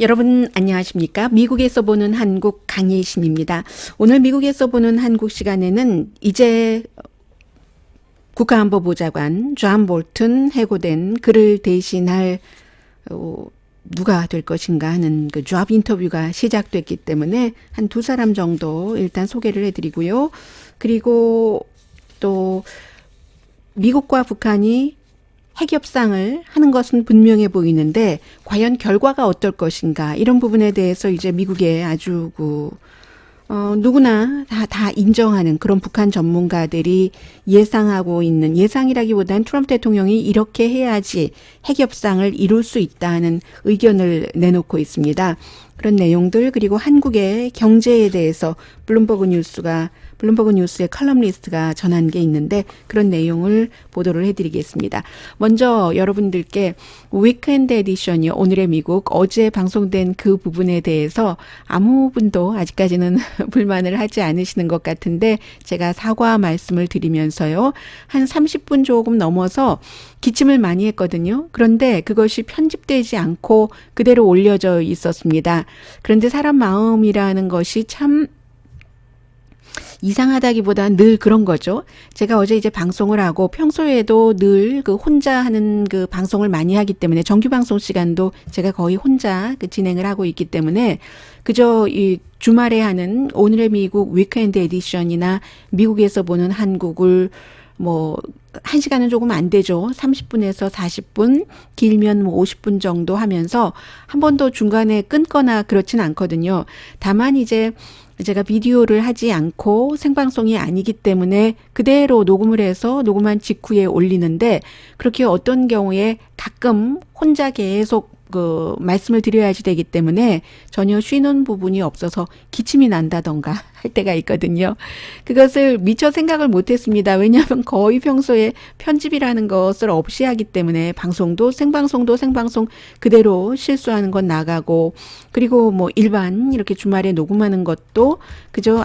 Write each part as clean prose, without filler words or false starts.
여러분 안녕하십니까? 미국에서 보는 한국 강예신입니다. 오늘 미국에서 보는 한국 시간에는 이제 국가안보보좌관 존 볼튼 해고된 그를 대신할 누가 될 것인가 하는 그 잡 인터뷰가 시작됐기 때문에 한 두 사람 정도 일단 소개를 해드리고요. 그리고 또 미국과 북한이 핵협상을 하는 것은 분명해 보이는데 과연 결과가 어떨 것인가 이런 부분에 대해서 이제 미국의 아주 누구나 다 인정하는 그런 북한 전문가들이 예상하고 있는, 예상이라기보다는 트럼프 대통령이 이렇게 해야지 핵협상을 이룰 수 있다는 의견을 내놓고 있습니다. 그런 내용들, 그리고 한국의 경제에 대해서 블룸버그 뉴스의 칼럼니스트가 전한 게 있는데 그런 내용을 보도를 해드리겠습니다. 먼저 여러분들께 위크엔드 에디션이 오늘의 미국 어제 방송된 그 부분에 대해서 아무 분도 아직까지는 불만을 하지 않으시는 것 같은데 제가 사과 말씀을 드리면서요. 한 30분 조금 넘어서 기침을 많이 했거든요. 그런데 그것이 편집되지 않고 그대로 올려져 있었습니다. 그런데 사람 마음이라는 것이 참 이상하다기보다 늘 그런 거죠. 제가 어제 이제 방송을 하고 평소에도 늘 그 혼자 하는 그 방송을 많이 하기 때문에 정규 방송 시간도 제가 거의 혼자 그 진행을 하고 있기 때문에 그저 이 주말에 하는 오늘의 미국 위크엔드 에디션이나 미국에서 보는 한국을 뭐 1시간은 조금 안 되죠. 30분에서 40분, 길면 뭐 50분 정도 하면서 한 번도 중간에 끊거나 그렇진 않거든요. 다만 이제 제가 비디오를 하지 않고 생방송이 아니기 때문에 그대로 녹음을 해서 녹음한 직후에 올리는데 그렇게 어떤 경우에 가끔 혼자 계속 그 말씀을 드려야지 되기 때문에 전혀 쉬는 부분이 없어서 기침이 난다던가 할 때가 있거든요. 그것을 미처 생각을 못했습니다. 왜냐하면 거의 평소에 편집이라는 것을 없이 하기 때문에 방송도 생방송 그대로 실수하는 건 나가고 그리고 뭐 일반 이렇게 주말에 녹음하는 것도 그저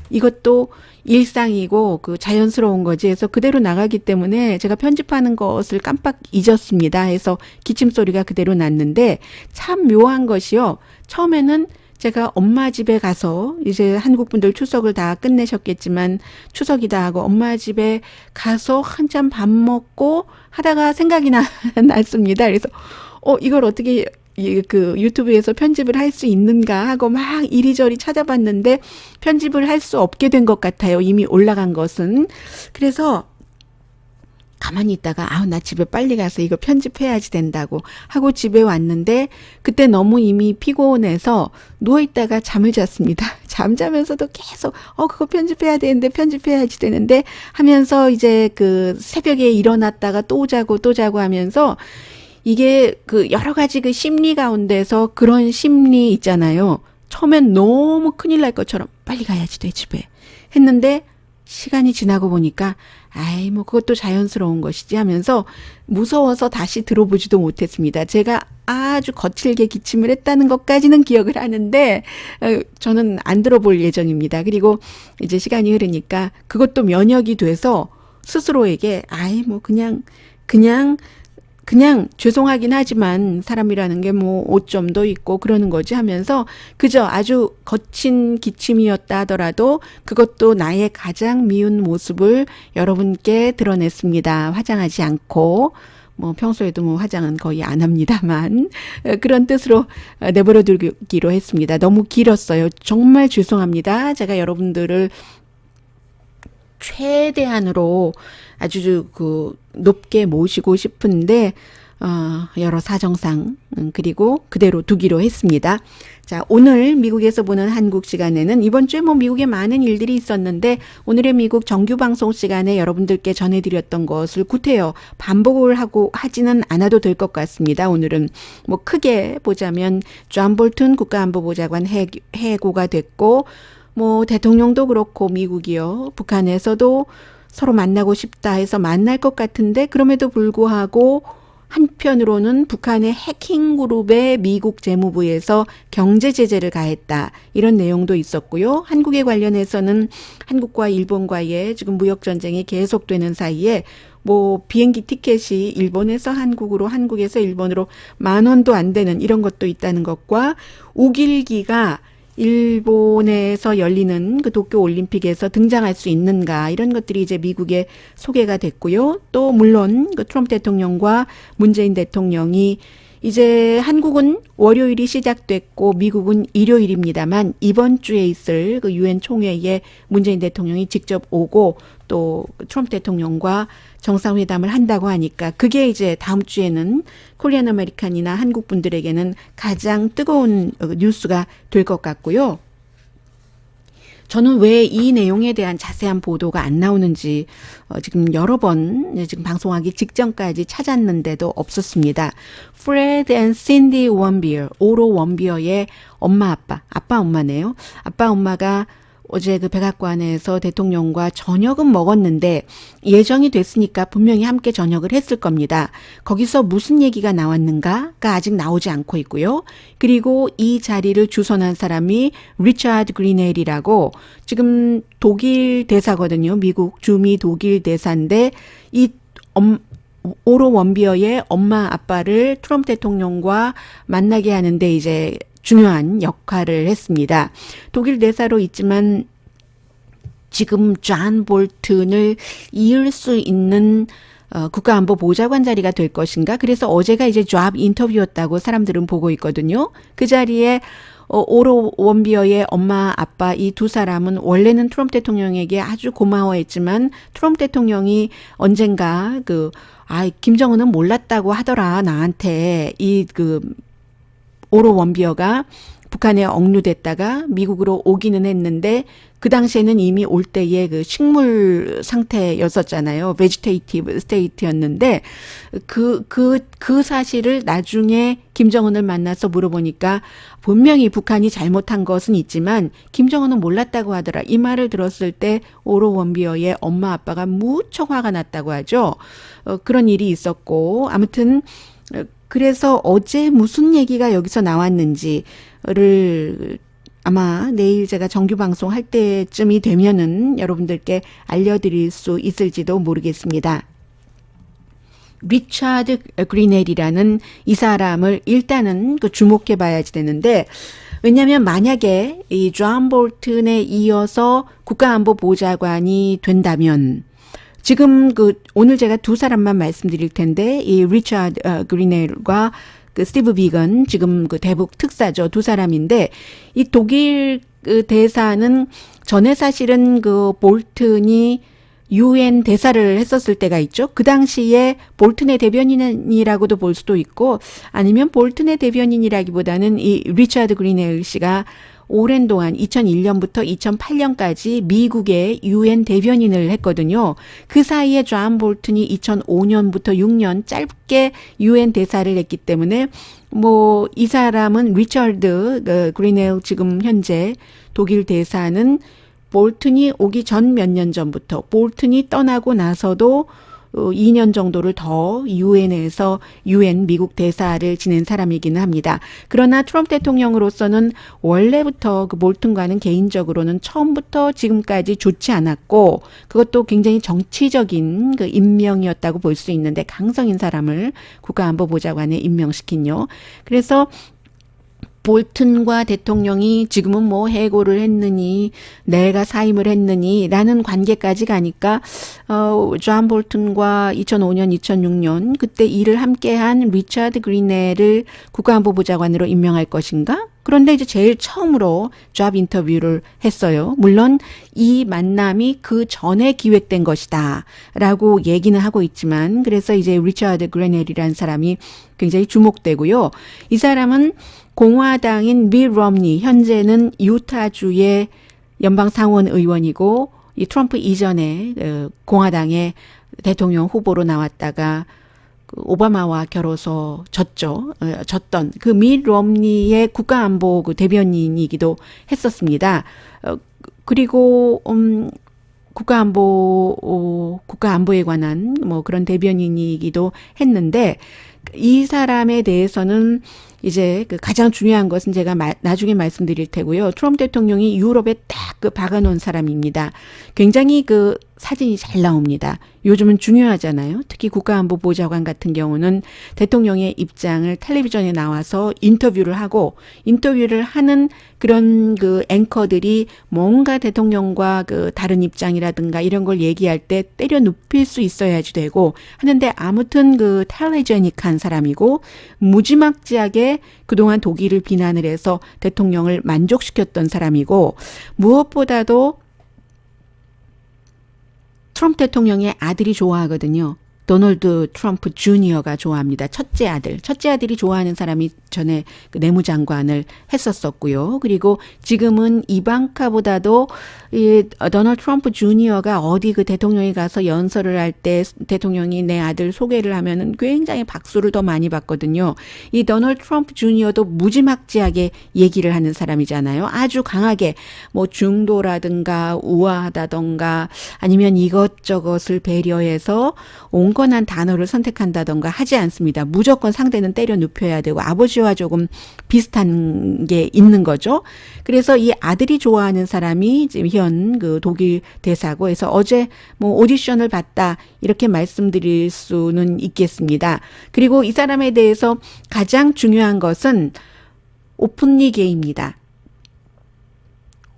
이것도 일상이고 그 자연스러운 거지 해서 그대로 나가기 때문에 제가 편집하는 것을 깜빡 잊었습니다. 해서 기침 소리가 그대로 났는데 참 묘한 것이요. 처음에는 제가 엄마 집에 가서 이제 한국 분들 추석을 다 끝내셨겠지만 추석이다 하고 엄마 집에 가서 한참 밥 먹고 하다가 생각이 났습니다. 그래서 이걸 어떻게 그 유튜브에서 편집을 할 수 있는가 하고 막 이리저리 찾아봤는데 편집을 할 수 없게 된 것 같아요. 이미 올라간 것은. 그래서 가만히 있다가 나 집에 빨리 가서 이거 편집해야지 된다고 하고 집에 왔는데 그때 너무 이미 피곤해서 누워있다가 잠을 잤습니다. 잠자면서도 계속 그거 편집해야 편집해야지 되는데 하면서 이제 그 새벽에 일어났다가 또 자고 하면서 이게 그 여러 가지 그 심리 가운데서 그런 심리 있잖아요. 처음엔 너무 큰일 날 것처럼 빨리 가야지 돼 집에 했는데 시간이 지나고 보니까 뭐 그것도 자연스러운 것이지 하면서 무서워서 다시 들어보지도 못했습니다. 제가 아주 거칠게 기침을 했다는 것까지는 기억을 하는데 저는 안 들어볼 예정입니다. 그리고 이제 시간이 흐르니까 그것도 면역이 돼서 스스로에게 뭐 그냥 죄송하긴 하지만 사람이라는 게 뭐 오점도 있고 그러는 거지 하면서 그저 아주 거친 기침이었다 하더라도 그것도 나의 가장 미운 모습을 여러분께 드러냈습니다. 화장하지 않고 뭐 평소에도 뭐 화장은 거의 안 합니다만 그런 뜻으로 내버려 두기로 했습니다. 너무 길었어요. 정말 죄송합니다. 제가 여러분들을 최대한으로 아주 그 높게 모시고 싶은데 여러 사정상 그리고 그대로 두기로 했습니다. 자, 오늘 미국에서 보는 한국 시간에는 이번 주에 뭐 미국에 많은 일들이 있었는데 오늘의 미국 정규 방송 시간에 여러분들께 전해드렸던 것을 구태여 반복을 하지는 않아도 될 것 같습니다. 오늘은 뭐 크게 보자면 존 볼튼 국가안보보좌관 해고가 됐고 뭐 대통령도 그렇고 미국이요. 북한에서도 서로 만나고 싶다 해서 만날 것 같은데 그럼에도 불구하고 한편으로는 북한의 해킹 그룹에 미국 재무부에서 경제 제재를 가했다. 이런 내용도 있었고요. 한국에 관련해서는 한국과 일본과의 지금 무역 전쟁이 계속되는 사이에 뭐 비행기 티켓이 일본에서 한국으로 한국에서 일본으로 10,000원도 안 되는 이런 것도 있다는 것과 우길기가 일본에서 열리는 그 도쿄 올림픽에서 등장할 수 있는가 이런 것들이 이제 미국에 소개가 됐고요. 또 물론 그 트럼프 대통령과 문재인 대통령이 이제 한국은 월요일이 시작됐고 미국은 일요일입니다만 이번 주에 있을 그 유엔 총회에 문재인 대통령이 직접 오고 또 트럼프 대통령과 정상회담을 한다고 하니까 그게 이제 다음 주에는 코리안 아메리칸이나 한국 분들에게는 가장 뜨거운 뉴스가 될 것 같고요. 저는 왜 이 내용에 대한 자세한 보도가 안 나오는지 지금 여러 번 지금 방송하기 직전까지 찾았는데도 없었습니다. 프레드 앤 신디 원비어, 오로 원비어의 엄마 아빠 엄마네요. 아빠 엄마가 어제 그 백악관에서 대통령과 저녁은 먹었는데 예정이 됐으니까 분명히 함께 저녁을 했을 겁니다. 거기서 무슨 얘기가 나왔는가가 아직 나오지 않고 있고요. 그리고 이 자리를 주선한 사람이 리차드 그리넬이라고 지금 독일 대사거든요. 미국 주미 독일 대사인데 이 오로 원비어의 엄마 아빠를 트럼프 대통령과 만나게 하는데 이제 중요한 역할을 했습니다. 독일 대사로 있지만 지금 존 볼튼을 이을 수 있는 국가안보보좌관 자리가 될 것인가? 그래서 어제가 이제 잡 인터뷰였다고 사람들은 보고 있거든요. 그 자리에 오로 원비어의 엄마, 아빠 이 두 사람은 원래는 트럼프 대통령에게 아주 고마워했지만 트럼프 대통령이 언젠가 김정은은 몰랐다고 하더라 나한테 오로 원비어가 북한에 억류됐다가 미국으로 오기는 했는데 그 당시에는 이미 올 때에 그 식물 상태였었잖아요. 베지테이티브 스테이트였는데 그 사실을 나중에 김정은을 만나서 물어보니까 분명히 북한이 잘못한 것은 있지만 김정은은 몰랐다고 하더라. 이 말을 들었을 때 오로 원비어의 엄마 아빠가 무척 화가 났다고 하죠. 그런 일이 있었고 아무튼 그래서 어제 무슨 얘기가 여기서 나왔는지를 아마 내일 제가 정규 방송 할 때쯤이 되면은 여러분들께 알려드릴 수 있을지도 모르겠습니다. 리차드 그리넬이라는 이 사람을 일단은 주목해 봐야지 되는데 왜냐하면 만약에 이 존 볼튼에 이어서 국가안보보좌관이 된다면 지금 오늘 제가 두 사람만 말씀드릴 텐데 이 리차드 그리넬과 스티브 비건 지금 대북 특사죠. 두 사람인데 이 독일 대사는 전에 사실은 볼튼이 유엔 대사를 했었을 때가 있죠. 그 당시에 볼튼의 대변인이라고도 볼 수도 있고 아니면 볼튼의 대변인이라기보다는 이 리차드 그리넬 씨가 오랜 동안 2001년부터 2008년까지 미국의 유엔 대변인을 했거든요. 그 사이에 존 볼튼이 2005년부터 6년 짧게 유엔 대사를 했기 때문에 이 사람은 리처드 그리넬 지금 현재 독일 대사는 볼튼이 오기 전 몇 년 전부터 볼튼이 떠나고 나서도 2년 정도를 더 유엔에서 유엔 미국 대사를 지낸 사람이기는 합니다. 그러나 트럼프 대통령으로서는 원래부터 볼튼과는 개인적으로는 처음부터 지금까지 좋지 않았고 그것도 굉장히 정치적인 임명이었다고 볼 수 있는데 강성인 사람을 국가안보보좌관에 임명시킨요. 그래서 볼튼과 대통령이 지금은 해고를 했느니 내가 사임을 했느니 라는 관계까지 가니까 존 볼튼과 2005년 2006년 그때 일을 함께한 리차드 그리넬을 국가안보보좌관으로 임명할 것인가? 그런데 이제 제일 처음으로 잡 인터뷰를 했어요. 물론 이 만남이 그 전에 기획된 것이다 라고 얘기는 하고 있지만 그래서 이제 리차드 그리넬이라는 사람이 굉장히 주목되고요. 이 사람은 공화당인 밋 럼니 현재는 유타주의 연방 상원 의원이고 이 트럼프 이전에 공화당의 대통령 후보로 나왔다가 오바마와 결혼해서 졌던 그 밋 럼니의 국가안보 대변인이기도 했었습니다. 그리고 국가안보에 관한 그런 대변인이기도 했는데 이 사람에 대해서는 이제 그 가장 중요한 것은 제가 나중에 말씀드릴 테고요. 트럼프 대통령이 유럽에 딱 그 박아놓은 사람입니다. 굉장히 그 사진이 잘 나옵니다. 요즘은 중요하잖아요. 특히 국가안보보좌관 같은 경우는 대통령의 입장을 텔레비전에 나와서 인터뷰를 하는 그런 그 앵커들이 뭔가 대통령과 그 다른 입장이라든가 이런 걸 얘기할 때 때려 눕힐 수 있어야지 되고 하는데 아무튼 그 텔레제닉한 사람이고 무지막지하게 그동안 독일을 비난을 해서 대통령을 만족시켰던 사람이고 무엇보다도 트럼프 대통령의 아들이 좋아하거든요. 도널드 트럼프 주니어가 좋아합니다. 첫째 아들이 좋아하는 사람이 전에 그 내무장관을 했었었고요. 그리고 지금은 이방카보다도 이 도널드 트럼프 주니어가 어디 그 대통령이 가서 연설을 할 때 대통령이 내 아들 소개를 하면은 굉장히 박수를 더 많이 받거든요. 이 도널드 트럼프 주니어도 무지막지하게 얘기를 하는 사람이잖아요. 아주 강하게 뭐 중도라든가 우아하다던가 아니면 이것저것을 배려해서 온건한 단어를 선택한다던가 하지 않습니다. 무조건 상대는 때려 눕혀야 되고 아버지와 조금 비슷한 게 있는 거죠. 그래서 이 아들이 좋아하는 사람이 지금 현 그 독일 대사고 해서 어제 뭐 오디션을 봤다 이렇게 말씀드릴 수는 있겠습니다. 그리고 이 사람에 대해서 가장 중요한 것은 오픈리 게이입니다.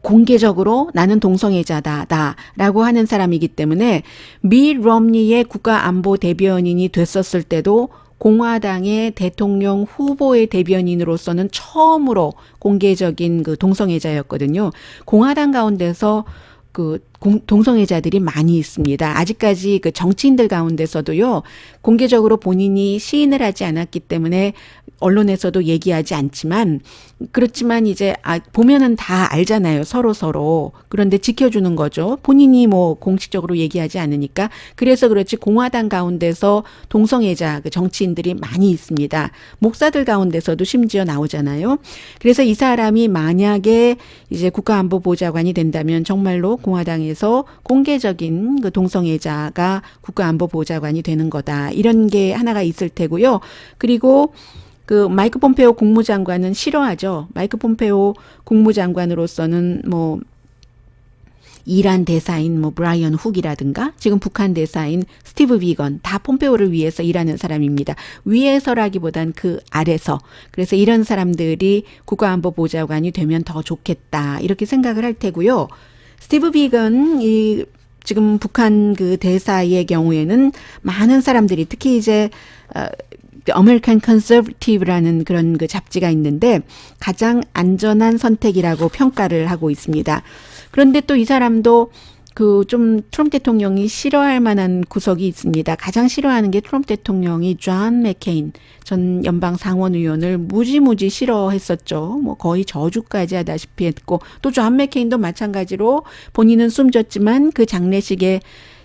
공개적으로 나는 동성애자다 라고 하는 사람이기 때문에 미 럼니의 국가안보 대변인이 됐었을 때도 공화당의 대통령 후보의 대변인으로서는 처음으로 공개적인 그 동성애자였거든요. 공화당 가운데서 그 동성애자들이 많이 있습니다. 아직까지 그 정치인들 가운데서도요, 공개적으로 본인이 시인을 하지 않았기 때문에 언론에서도 얘기하지 않지만, 그렇지만 이제 보면은 다 알잖아요. 서로. 그런데 지켜주는 거죠. 본인이 뭐 공식적으로 얘기하지 않으니까. 그래서 그렇지 공화당 가운데서 동성애자 그 정치인들이 많이 있습니다. 목사들 가운데서도 심지어 나오잖아요. 그래서 이 사람이 만약에 이제 국가안보보좌관이 된다면 정말로 공화당에서 공개적인 그 동성애자가 국가안보보좌관이 되는 거다. 이런 게 하나가 있을 테고요. 그리고 그 마이크 폼페오 국무장관은 싫어하죠. 마이크 폼페오 국무장관으로서는 뭐 이란 대사인 뭐 브라이언 훅이라든가 지금 북한 대사인 스티브 비건 다 폼페오를 위해서 일하는 사람입니다. 위에서라기보단 그 아래서. 그래서 이런 사람들이 국가안보보좌관이 되면 더 좋겠다. 이렇게 생각을 할 테고요. 스티브 비건 이 지금 북한 그 대사의 경우에는 많은 사람들이 특히 이제 아메리칸 컨서버티브라는 그런 그 잡지가 있는데 가장 안전한 선택이라고 평가를 하고 있습니다. 그런데 또 이 사람도 그 좀 트럼프 대통령이 싫어할 만한 구석이 있습니다. 가장 싫어하는 게 트럼프 대통령이 존 맥케인 전 연방 상원 의원을 무지무지 싫어했었죠. 뭐 거의 저주까지 하다시피 했고 또 존 맥케인도 마찬가지로 본인은 숨졌지만 그 장례식에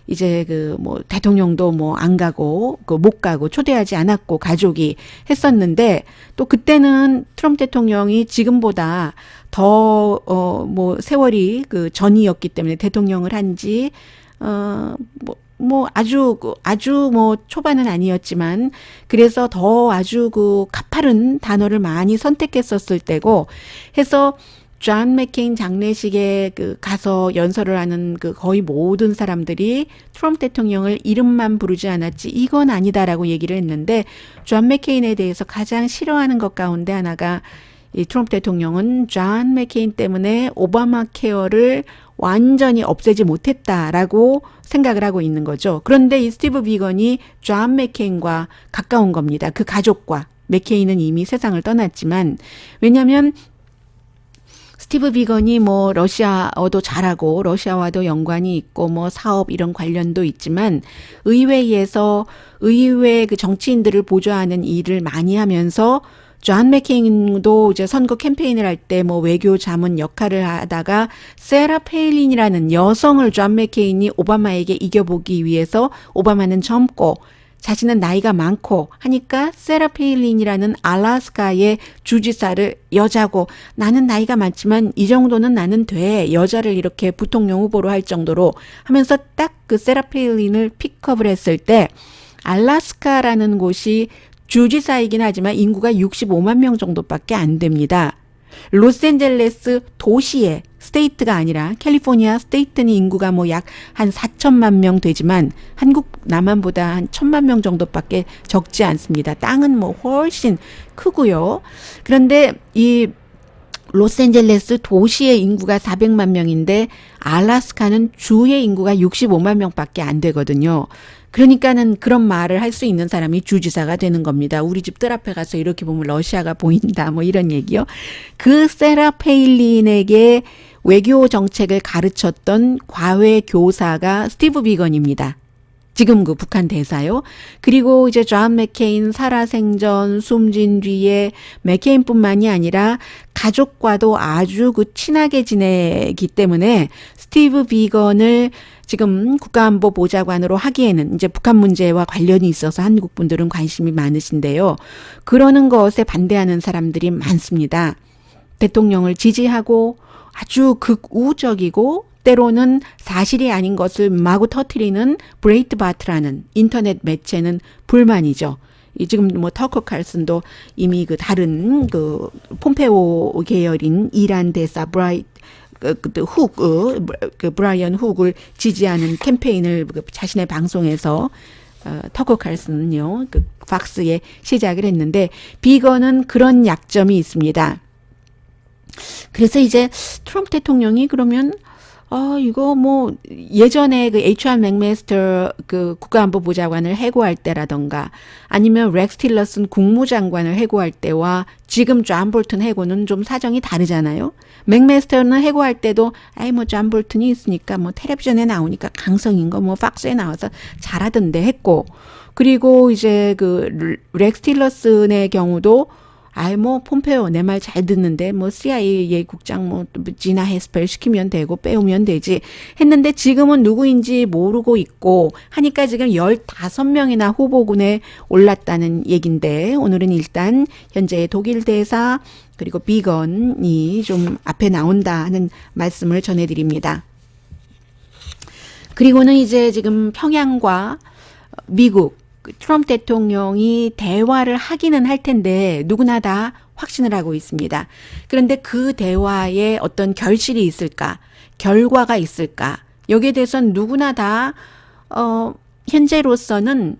이제 그 뭐 대통령도 뭐 안 가고 그 못 가고 초대하지 않았고 가족이 했었는데 또 그때는 트럼프 대통령이 지금보다 더 뭐 세월이 그 전이었기 때문에 대통령을 한지 뭐 아주 뭐 초반은 아니었지만 그래서 더 아주 그 가파른 단어를 많이 선택했었을 때고 해서 존 맥케인 장례식에 그 가서 연설을 하는 그 거의 모든 사람들이 트럼프 대통령을 이름만 부르지 않았지 이건 아니다라고 얘기를 했는데 존 맥케인에 대해서 가장 싫어하는 것 가운데 하나가 이 트럼프 대통령은 존 맥케인 때문에 오바마 케어를 완전히 없애지 못했다라고 생각을 하고 있는 거죠. 그런데 이 스티브 비건이 존 맥케인과 가까운 겁니다. 그 가족과. 맥케인은 이미 세상을 떠났지만 왜냐하면 스티브 비건이 뭐 러시아어도 잘하고 러시아와도 연관이 있고 뭐 사업 이런 관련도 있지만 의회에서 의회 그 정치인들을 보좌하는 일을 많이 하면서 존 맥케인도 이제 선거 캠페인을 할 때 뭐 외교 자문 역할을 하다가 세라 페일린이라는 여성을 존 맥케인이 오바마에게 이겨보기 위해서 오바마는 젊고 자신은 나이가 많고 하니까 세라 페일린이라는 알래스카의 주지사를 여자고 나는 나이가 많지만 이 정도는 나는 돼. 여자를 이렇게 부통령 후보로 할 정도로 하면서 딱 그 세라 페일린을 픽업을 했을 때 알래스카라는 곳이 주지사이긴 하지만 인구가 65만 명 정도밖에 안 됩니다. 로스앤젤레스 도시의 스테이트가 아니라 캘리포니아 스테이트는 인구가 뭐 약 한 4천만 명 되지만 한국 남한보다 한 1천만 명 정도밖에 적지 않습니다. 땅은 뭐 훨씬 크고요. 그런데 이 로스앤젤레스 도시의 인구가 400만 명인데 알래스카는 주의 인구가 65만 명밖에 안 되거든요. 그러니까는 그런 말을 할 수 있는 사람이 주지사가 되는 겁니다. 우리 집 뜰 앞에 가서 이렇게 보면 러시아가 보인다. 뭐 이런 얘기요. 그 세라 페일린에게 외교 정책을 가르쳤던 과외 교사가 스티브 비건입니다. 지금 그 북한 대사요. 그리고 이제 존 맥케인 살아생전 숨진 뒤에 맥케인뿐만이 아니라 가족과도 아주 그 친하게 지내기 때문에 스티브 비건을 지금 국가안보보좌관으로 하기에는 이제 북한 문제와 관련이 있어서 한국 분들은 관심이 많으신데요. 그러는 것에 반대하는 사람들이 많습니다. 대통령을 지지하고 아주 극우적이고 때로는 사실이 아닌 것을 마구 터뜨리는 브레이트바트라는 인터넷 매체는 불만이죠. 지금 뭐 터커 칼슨도 이미 그 다른 그 폼페오 계열인 이란 대사 브라이언 훅을 지지하는 캠페인을 자신의 방송에서 터커 칼슨은요, 그 팍스에 시작을 했는데 비건은 그런 약점이 있습니다. 그래서 이제 트럼프 대통령이 그러면 이거 뭐 예전에 그 HR 맥메스터 그 국가안보보좌관을 해고할 때라던가 아니면 렉스 틸러슨 국무장관을 해고할 때와 지금 존 볼튼 해고는 좀 사정이 다르잖아요. 맥메스터는 해고할 때도 뭐 존 볼튼이 있으니까 뭐 텔레비전에 나오니까 강성인 거 뭐 팍스에 나와서 잘하던데 했고, 그리고 이제 그 렉스 틸러슨의 경우도 뭐 폼페오 내 말 잘 듣는데 뭐 CIA 국장 뭐 지나 헤스펠 시키면 되고 빼오면 되지 했는데 지금은 누구인지 모르고 있고 하니까 지금 15명이나 후보군에 올랐다는 얘긴데, 오늘은 일단 현재 독일 대사 그리고 비건이 좀 앞에 나온다 하는 말씀을 전해드립니다. 그리고는 이제 지금 평양과 미국 트럼프 대통령이 대화를 하기는 할 텐데 누구나 다 확신을 하고 있습니다. 그런데 그 대화에 어떤 결실이 있을까? 결과가 있을까? 여기에 대해서는 누구나 다 현재로서는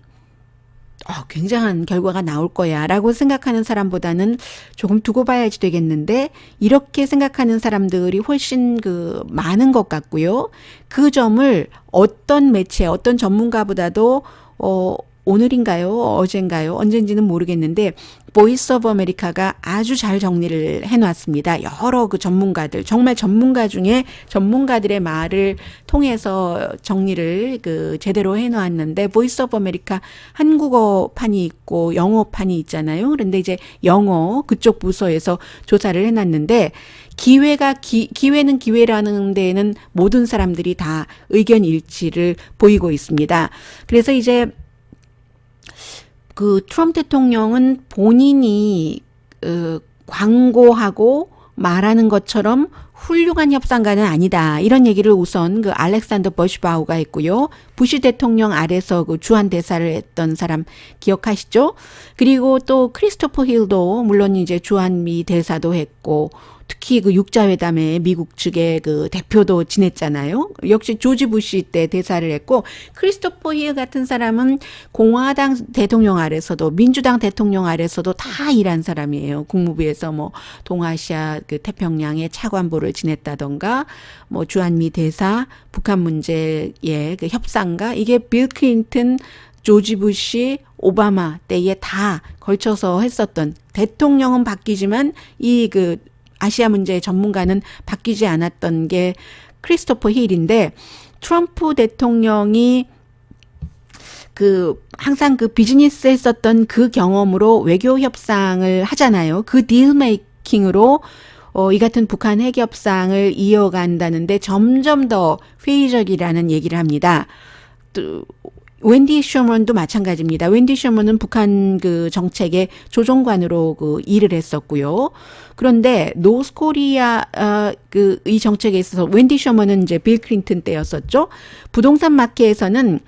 굉장한 결과가 나올 거야 라고 생각하는 사람보다는 조금 두고 봐야지 되겠는데, 이렇게 생각하는 사람들이 훨씬 많은 것 같고요. 그 점을 어떤 매체, 어떤 전문가보다도 오늘인가요? 어젠가요? 언젠지는 모르겠는데 보이스 오브 아메리카가 아주 잘 정리를 해놨습니다. 여러 그 전문가들, 정말 전문가 중에 전문가들의 말을 통해서 정리를 제대로 해놓았는데, 보이스 오브 아메리카 한국어판이 있고 영어판이 있잖아요. 그런데 이제 영어 그쪽 부서에서 조사를 해놨는데, 기회는 기회라는 데에는 모든 사람들이 다 의견 일치를 보이고 있습니다. 그래서 이제 그 트럼프 대통령은 본인이 광고하고 말하는 것처럼 훌륭한 협상가는 아니다, 이런 얘기를 우선 그 알렉산더 버시바우가 했고요. 부시 대통령 아래서 그 주한 대사를 했던 사람 기억하시죠? 그리고 또 크리스토퍼 힐도 물론 이제 주한미 대사도 했고, 특히 그 육자회담에 미국 측의 그 대표도 지냈잖아요. 역시 조지 부시 때 대사를 했고, 크리스토퍼 힐 같은 사람은 공화당 대통령 아래서도 민주당 대통령 아래서도 다 일한 사람이에요. 국무부에서 뭐 동아시아 그 태평양의 차관보를 지냈다던가, 뭐 주한미 대사, 북한 문제의 그 협상가, 이게 빌 클린턴, 조지 부시, 오바마 때에 다 걸쳐서 했었던, 대통령은 바뀌지만 이 아시아 문제의 전문가는 바뀌지 않았던 게 크리스토퍼 힐인데, 트럼프 대통령이 항상 비즈니스 했었던 그 경험으로 외교 협상을 하잖아요. 그 딜 메이킹으로 이 같은 북한 핵 협상을 이어간다는데 점점 더 회의적이라는 얘기를 합니다. 또 웬디 셔먼도 마찬가지입니다. 웬디 셔먼은 북한 정책의 조정관으로 일을 했었고요. 그런데 노스코리아 이 정책에 있어서 웬디 셔먼은 이제 빌 클린턴 때였었죠. 부동산 마켓에서는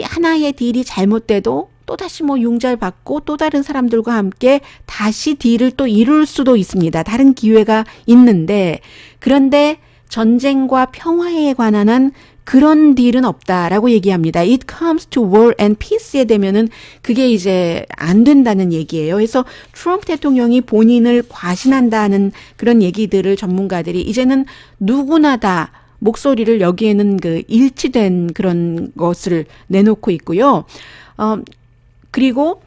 하나의 딜이 잘못돼도 또다시 뭐 융자를 받고 또 다른 사람들과 함께 다시 딜을 또 이룰 수도 있습니다. 다른 기회가 있는데, 그런데 전쟁과 평화에 관한 한 그런 딜은 없다라고 얘기합니다. It comes to war and peace에 되면은 그게 이제 안 된다는 얘기예요. 그래서 트럼프 대통령이 본인을 과신한다는 그런 얘기들을 전문가들이 이제는 누구나 다 목소리를 여기에는 그 일치된 그런 것을 내놓고 있고요. 그리고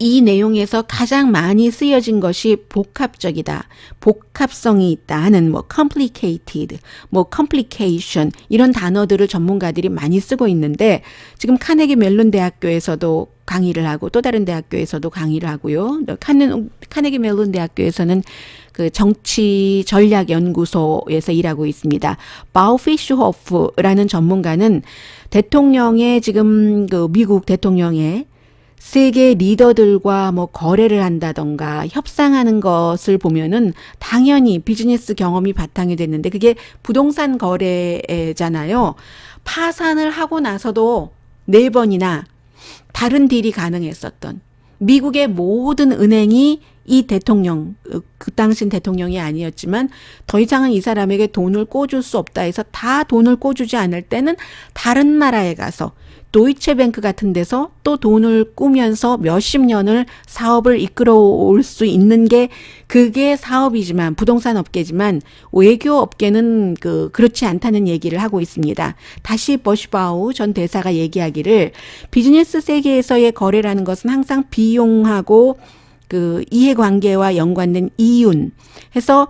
이 내용에서 가장 많이 쓰여진 것이 복합적이다, 복합성이 있다 하는 뭐 complicated, 뭐 complication 이런 단어들을 전문가들이 많이 쓰고 있는데 지금 카네기 멜론 대학교에서도 강의를 하고 또 다른 대학교에서도 강의를 하고요. 카네기 멜론 대학교에서는 그 정치 전략 연구소에서 일하고 있습니다. 바우피슈호프라는 전문가는 대통령의 지금 그 미국 대통령의 세계 리더들과 뭐 거래를 한다던가 협상하는 것을 보면은 당연히 비즈니스 경험이 바탕이 됐는데 그게 부동산 거래잖아요. 파산을 하고 나서도 4번이나 다른 딜이 가능했었던 미국의 모든 은행이 이 대통령, 그 당신 대통령이 아니었지만 더 이상은 이 사람에게 돈을 꿔줄 수 없다 해서 다 돈을 꿔주지 않을 때는 다른 나라에 가서 도이체뱅크 같은 데서 또 돈을 꾸면서 몇십 년을 사업을 이끌어 올 수 있는 게 그게 사업이지만 부동산 업계지만 외교 업계는 그렇지 않다는 얘기를 하고 있습니다. 다시 버시바우 전 대사가 얘기하기를 비즈니스 세계에서의 거래라는 것은 항상 비용하고 그 이해관계와 연관된 이윤 해서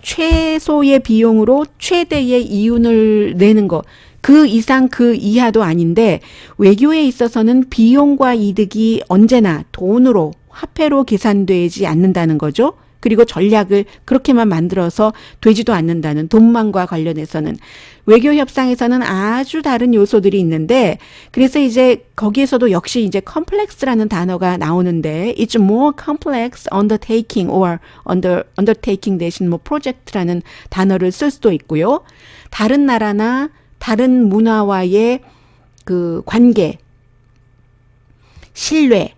최소의 비용으로 최대의 이윤을 내는 것. 그 이상 그 이하도 아닌데 외교에 있어서는 비용과 이득이 언제나 돈으로 화폐로 계산되지 않는다는 거죠. 그리고 전략을 그렇게만 만들어서 되지도 않는다는 돈만과 관련해서는 외교 협상에서는 아주 다른 요소들이 있는데 그래서 이제 거기에서도 역시 이제 complex라는 단어가 나오는데 it's more complex undertaking or undertaking 대신 뭐 project라는 단어를 쓸 수도 있고요. 다른 나라나 다른 문화와의 그 관계, 신뢰,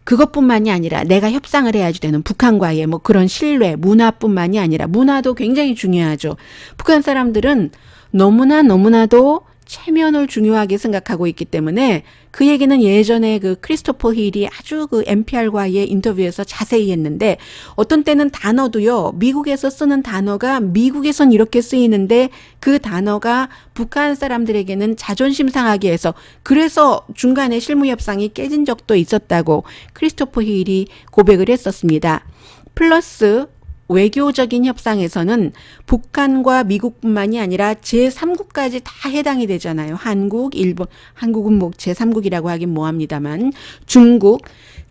그것뿐만이 아니라 내가 협상을 해야지 되는 북한과의 뭐 그런 신뢰, 문화뿐만이 아니라 문화도 굉장히 중요하죠. 북한 사람들은 너무나도 체면을 중요하게 생각하고 있기 때문에 그 얘기는 예전에 그 크리스토퍼 힐이 아주 그 NPR과의 인터뷰에서 자세히 했는데 어떤 때는 단어도요, 미국에서 쓰는 단어가 미국에선 이렇게 쓰이는데 그 단어가 북한 사람들에게는 자존심 상하게 해서 그래서 중간에 실무 협상이 깨진 적도 있었다고 크리스토퍼 힐이 고백을 했었습니다. 플러스 외교적인 협상에서는 북한과 미국뿐만이 아니라 제3국까지 다 해당이 되잖아요. 한국, 일본, 한국은 뭐 제3국이라고 하긴 뭐합니다만 중국,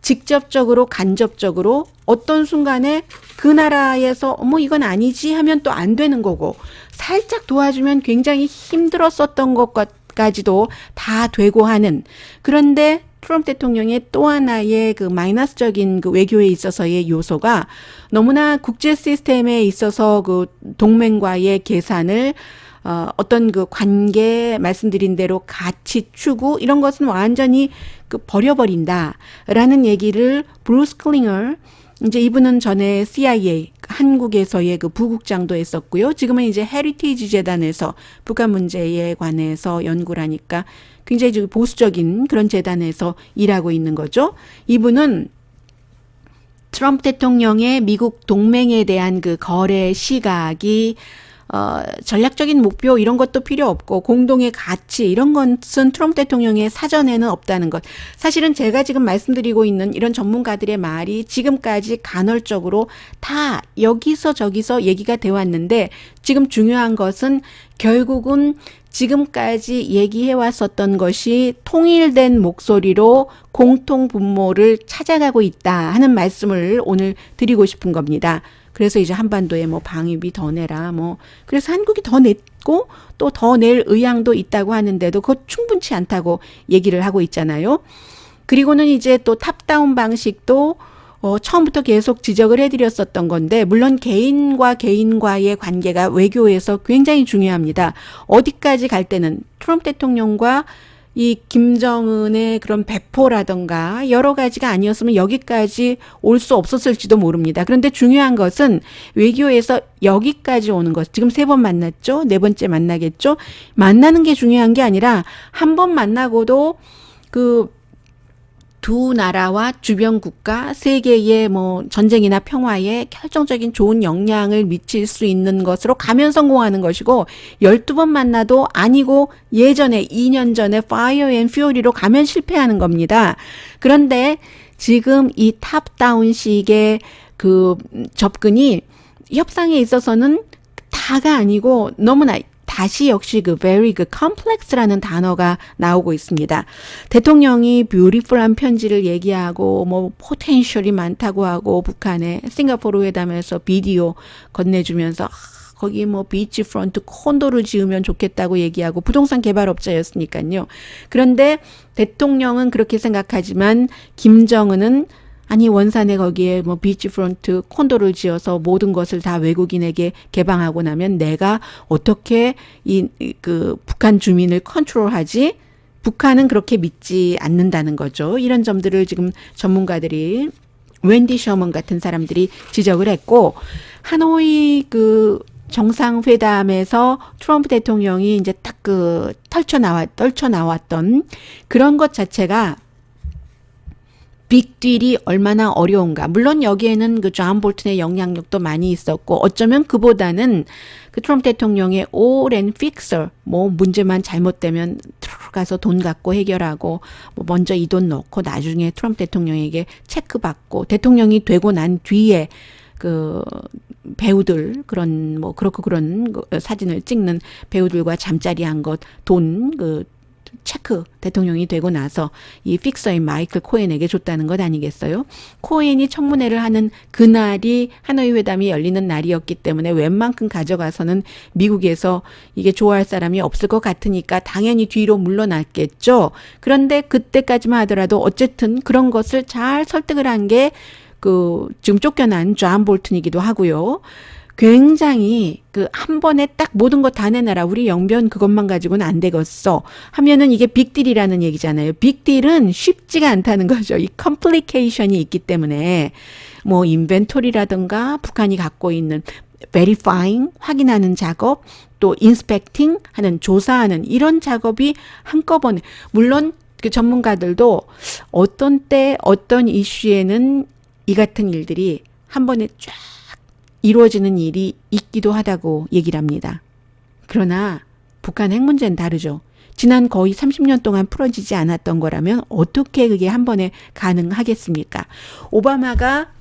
직접적으로 간접적으로 어떤 순간에 그 나라에서 어머 이건 아니지 하면 또 안 되는 거고 살짝 도와주면 굉장히 힘들었었던 것까지도 다 되고 하는 그런데 트럼프 대통령의 또 하나의 그 마이너스적인 그 외교에 있어서의 요소가 너무나 국제 시스템에 있어서 그 동맹과의 계산을 어떤 그 관계 말씀드린 대로 가치 추구 이런 것은 완전히 그 버려버린다라는 얘기를 브루스 클링어 이제 이분은 전에 CIA 한국에서의 그 부국장도 했었고요. 지금은 이제 헤리티지 재단에서 북한 문제에 관해서 연구를 하니까 굉장히 좀 보수적인 그런 재단에서 일하고 있는 거죠. 이분은 트럼프 대통령의 미국 동맹에 대한 그 거래 시각이 전략적인 목표 이런 것도 필요 없고 공동의 가치 이런 것은 트럼프 대통령의 사전에는 없다는 것. 사실은 제가 지금 말씀드리고 있는 이런 전문가들의 말이 지금까지 간헐적으로 다 여기서 저기서 얘기가 되어 왔는데 지금 중요한 것은 결국은 지금까지 얘기해 왔었던 것이 통일된 목소리로 공통 분모를 찾아가고 있다 하는 말씀을 오늘 드리고 싶은 겁니다. 그래서 이제 한반도에 뭐 방위비 더 내라 뭐 그래서 한국이 더 냈고 또 더 낼 의향도 있다고 하는데도 그것 충분치 않다고 얘기를 하고 있잖아요. 그리고는 이제 또 탑다운 방식도 처음부터 계속 지적을 해드렸었던 건데 물론 개인과 개인과의 관계가 외교에서 굉장히 중요합니다. 어디까지 갈 때는 트럼프 대통령과 이 김정은의 그런 배포라던가 여러 가지가 아니었으면 여기까지 올 수 없었을지도 모릅니다. 그런데 중요한 것은 외교에서 여기까지 오는 것. 지금 3번 만났죠? 4번째 만나겠죠? 만나는 게 중요한 게 아니라 한 번 만나고도 그 두 나라와 주변 국가, 세계의 뭐 전쟁이나 평화에 결정적인 좋은 영향을 미칠 수 있는 것으로 가면 성공하는 것이고 12번 만나도 아니고 예전에 2년 전에 Fire and Fury로 가면 실패하는 겁니다. 그런데 지금 이 탑다운식의 그 접근이 협상에 있어서는 다가 아니고 너무나 다시 역시 그 very 그 complex라는 단어가 나오고 있습니다. 대통령이 beautiful한 편지를 얘기하고 뭐 포텐셜이 많다고 하고 북한에 싱가포르 회담에서 비디오 건네주면서 거기 뭐 비치프런트 콘도를 지으면 좋겠다고 얘기하고 부동산 개발업자였으니까요. 그런데 대통령은 그렇게 생각하지만 김정은은 아니 원산에 거기에 뭐 비치프론트 콘도를 지어서 모든 것을 다 외국인에게 개방하고 나면 내가 어떻게 그 북한 주민을 컨트롤하지? 북한은 그렇게 믿지 않는다는 거죠. 이런 점들을 지금 전문가들이 웬디 셔먼 같은 사람들이 지적을 했고 하노이 그 정상회담에서 트럼프 대통령이 이제 딱 그 떨쳐 나왔던 그런 것 자체가 빅딜이 얼마나 어려운가. 물론 여기에는 그 존 볼튼의 영향력도 많이 있었고 어쩌면 그보다는 그 트럼프 대통령의 all and fixer 뭐 문제만 잘못되면 들어가서 돈 갖고 해결하고 뭐 먼저 이 돈 넣고 나중에 트럼프 대통령에게 체크 받고 대통령이 되고 난 뒤에 그 배우들 그런 뭐 그렇고 그런 사진을 찍는 배우들과 잠자리 한 것 돈 그 체크 대통령이 되고 나서 이 픽서인 마이클 코엔에게 줬다는 것 아니겠어요? 코엔이 청문회를 하는 그날이 하노이 회담이 열리는 날이었기 때문에 웬만큼 가져가서는 미국에서 이게 좋아할 사람이 없을 것 같으니까 당연히 뒤로 물러났겠죠. 그런데 그때까지만 하더라도 어쨌든 그런 것을 잘 설득을 한 게 그 지금 쫓겨난 존 볼튼이기도 하고요. 굉장히 그 한 번에 딱 모든 거 다 내놔라. 우리 영변 그것만 가지고는 안 되겠어. 하면은 이게 빅딜이라는 얘기잖아요. 빅딜은 쉽지가 않다는 거죠. 이 컴플리케이션이 있기 때문에 뭐 인벤토리라든가 북한이 갖고 있는 verifying 확인하는 작업 또 inspecting 하는 조사하는 이런 작업이 한꺼번에 물론 그 전문가들도 어떤 때 어떤 이슈에는 이 같은 일들이 한 번에 쫙 이루어지는 일이 있기도 하다고 얘기를 합니다. 그러나 북한 핵 문제는 다르죠. 지난 거의 30년 동안 풀어지지 않았던 거라면 어떻게 그게 한 번에 가능하겠습니까? 오바마가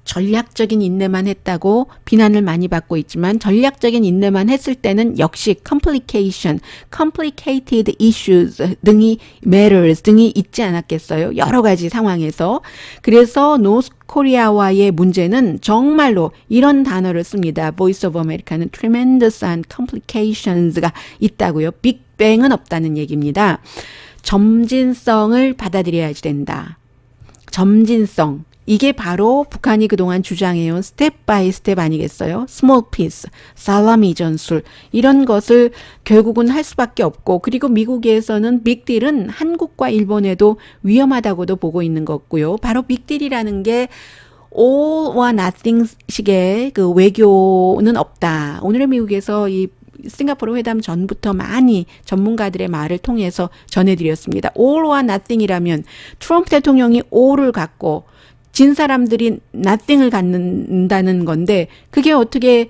전략적인 인내만 했다고 비난을 많이 받고 있지만 전략적인 인내만 했을 때는 역시 complication, complicated issues 등이 matters 등이 있지 않았겠어요? 여러 가지 상황에서. 그래서 노스 코리아와의 문제는 정말로 이런 단어를 씁니다. Voice of America는 tremendous한 complications가 있다고요. 빅뱅은 없다는 얘기입니다. 점진성을 받아들여야지 된다. 점진성. 이게 바로 북한이 그동안 주장해온 스텝 바이 스텝 아니겠어요? 스몰 피스, 살라미 전술 이런 것을 결국은 할 수밖에 없고 그리고 미국에서는 빅딜은 한국과 일본에도 위험하다고도 보고 있는 거고요. 바로 빅딜이라는 게 all or nothing 식의 그 외교는 없다. 오늘의 미국에서 이 싱가포르 회담 전부터 많이 전문가들의 말을 통해서 전해드렸습니다. all or nothing이라면 트럼프 대통령이 all을 갖고 진 사람들이 nothing을 갖는다는 건데 그게 어떻게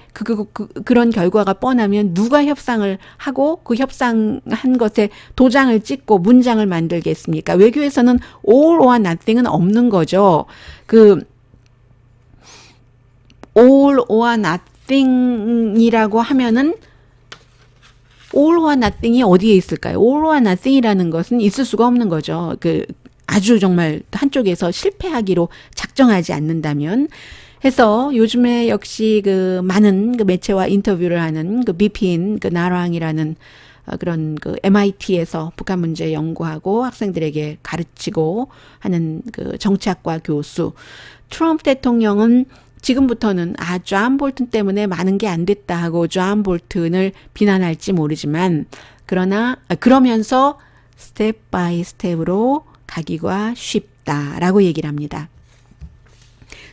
그런 결과가 뻔하면 누가 협상을 하고 그 협상한 것에 도장을 찍고 문장을 만들겠습니까? 외교에서는 all or nothing은 없는 거죠. 그 all or nothing이라고 하면은 all or nothing이 어디에 있을까요? all or nothing이라는 것은 있을 수가 없는 거죠. 그 아주 정말 한쪽에서 실패하기로 작정하지 않는다면 해서 요즘에 역시 그 많은 그 매체와 인터뷰를 하는 그 비핀 그 나랑이라는 그런 그 MIT에서 북한 문제 연구하고 학생들에게 가르치고 하는 그 정치학과 교수 트럼프 대통령은 지금부터는 존 볼튼 때문에 많은 게 안 됐다 하고 존 볼튼을 비난할지 모르지만 그러면서 스텝 바이 스텝으로 가기가 쉽다라고 얘기를 합니다.